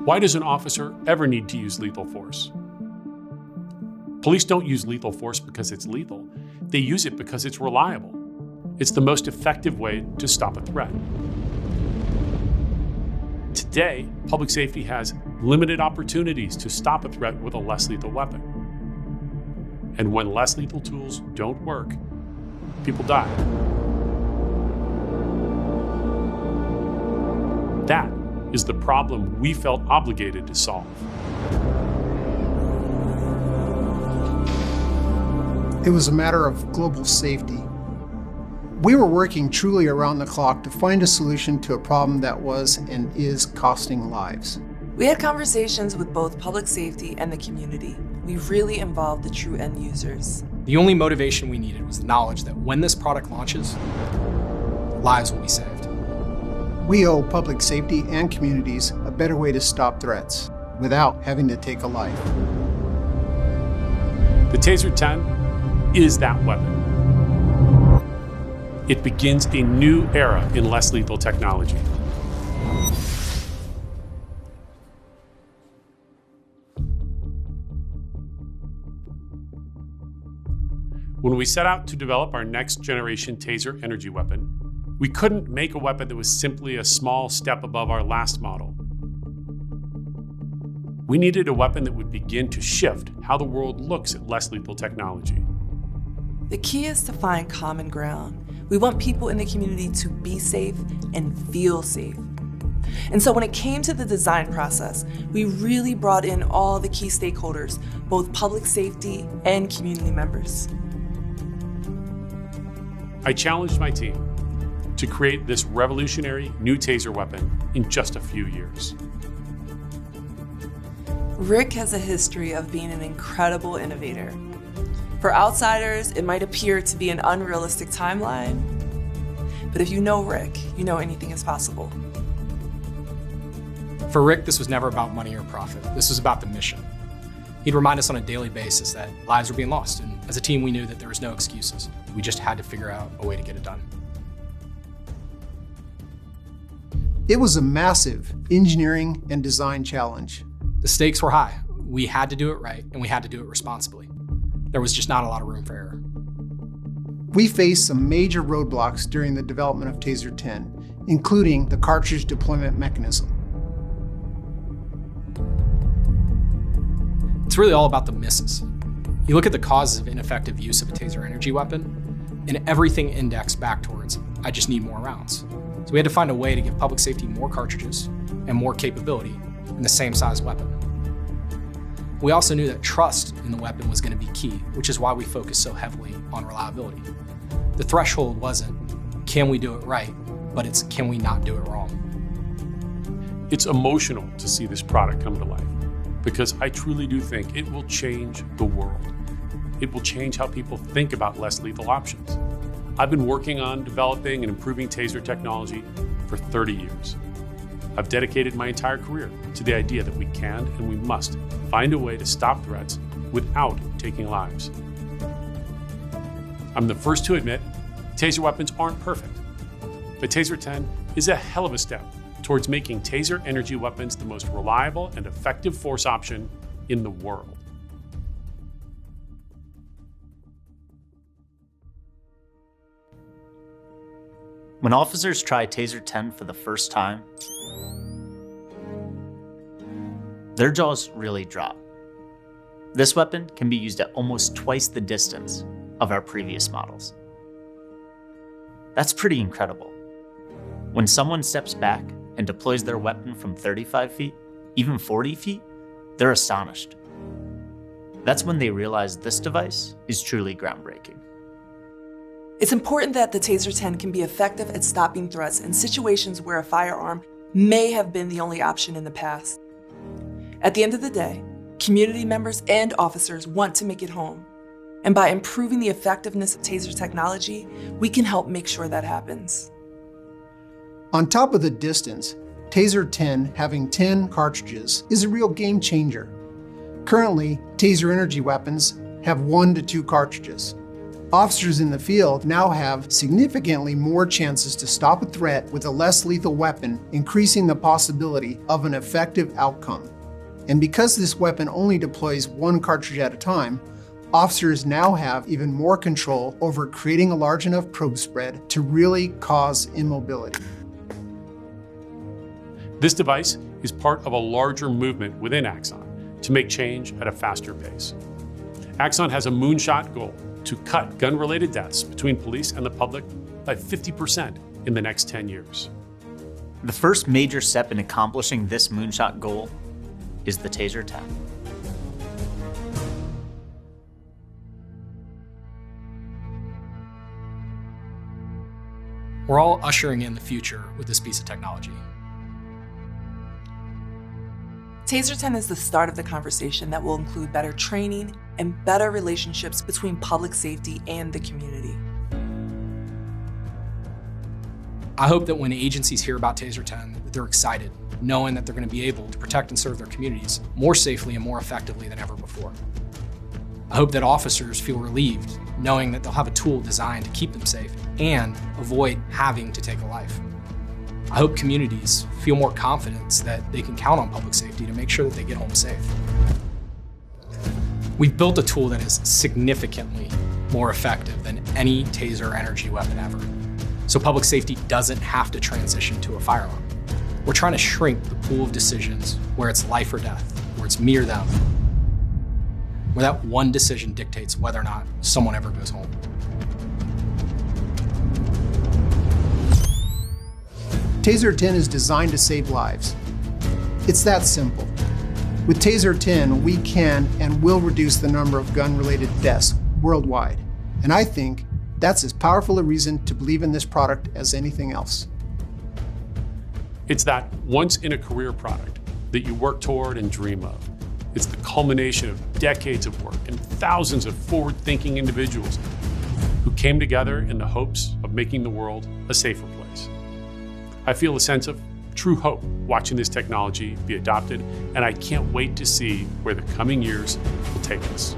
Why does an officer ever need to use lethal force? Police don't use lethal force because it's lethal. They use it because it's reliable. It's the most effective way to stop a threat. Today, public safety has limited opportunities to stop a threat with a less lethal weapon. And when less lethal tools don't work, people die. That is the problem we felt obligated to solve. It was a matter of global safety. We were working truly around the clock to find a solution to a problem that was and is costing lives. We had conversations with both public safety and the community. We really involved the true end users. The only motivation we needed was the knowledge that when this product launches, lives will be saved. We owe public safety and communities a better way to stop threats without having to take a life. The Taser 10 is that weapon. It begins a new era in less lethal technology. When we set out to develop our next generation Taser energy weapon, we couldn't make a weapon that was simply a small step above our last model. We needed a weapon that would begin to shift how the world looks at less lethal technology. The key is to find common ground. We want people in the community to be safe and feel safe. And so when it came to the design process, we really brought in all the key stakeholders, both public safety and community members. I challenged my team to create this revolutionary new Taser weapon in just a few years. Rick has a history of being an incredible innovator. For outsiders, it might appear to be an unrealistic timeline, but if you know Rick, you know anything is possible. For Rick, this was never about money or profit. This was about the mission. He'd remind us on a daily basis that lives were being lost, and as a team, we knew that there was no excuses. We just had to figure out a way to get it done. It was a massive engineering and design challenge. The stakes were high. We had to do it right, and we had to do it responsibly. There was just not a lot of room for error. We faced some major roadblocks during the development of Taser 10, including the cartridge deployment mechanism. It's really all about the misses. You look at the causes of ineffective use of a Taser energy weapon, and everything indexed back towards, I just need more rounds. So we had to find a way to give public safety more cartridges and more capability in the same size weapon. We also knew that trust in the weapon was going to be key, which is why we focused so heavily on reliability. The threshold wasn't, can we do it right, but it's, can we not do it wrong? It's emotional to see this product come to life, because I truly do think it will change the world. It will change how people think about less lethal options. I've been working on developing and improving Taser technology for 30 years. I've dedicated my entire career to the idea that we can and we must find a way to stop threats without taking lives. I'm the first to admit Taser weapons aren't perfect, but Taser 10 is a hell of a step towards making Taser energy weapons the most reliable and effective force option in the world. When officers try Taser 10 for the first time, their jaws really drop. This weapon can be used at almost twice the distance of our previous models. That's pretty incredible. When someone steps back and deploys their weapon from 35 feet, even 40 feet, they're astonished. That's when they realize this device is truly groundbreaking. It's important that the Taser 10 can be effective at stopping threats in situations where a firearm may have been the only option in the past. At the end of the day, community members and officers want to make it home. And by improving the effectiveness of Taser technology, we can help make sure that happens. On top of the distance, Taser 10 having 10 cartridges is a real game changer. Currently, Taser energy weapons have 1 to 2 cartridges. Officers in the field now have significantly more chances to stop a threat with a less lethal weapon, increasing the possibility of an effective outcome. And because this weapon only deploys one cartridge at a time, officers now have even more control over creating a large enough probe spread to really cause immobility. This device is part of a larger movement within Axon to make change at a faster pace. Axon has a moonshot goal to cut gun-related deaths between police and the public by 50% in the next 10 years. The first major step in accomplishing this moonshot goal is the Taser 10. We're all ushering in the future with this piece of technology. Taser 10 is the start of the conversation that will include better training and better relationships between public safety and the community. I hope that when agencies hear about Taser 10, that they're excited, knowing that they're going to be able to protect and serve their communities more safely and more effectively than ever before. I hope that officers feel relieved, knowing that they'll have a tool designed to keep them safe and avoid having to take a life. I hope communities feel more confidence that they can count on public safety to make sure that they get home safe. We've built a tool that is significantly more effective than any Taser energy weapon ever. So public safety doesn't have to transition to a firearm. We're trying to shrink the pool of decisions where it's life or death, where it's me or them, where that one decision dictates whether or not someone ever goes home. Taser 10 is designed to save lives. It's that simple. With Taser 10, we can and will reduce the number of gun-related deaths worldwide. And I think that's as powerful a reason to believe in this product as anything else. It's that once-in-a-career product that you work toward and dream of. It's the culmination of decades of work and thousands of forward-thinking individuals who came together in the hopes of making the world a safer place. I feel a sense of true hope watching this technology be adopted, and I can't wait to see where the coming years will take us.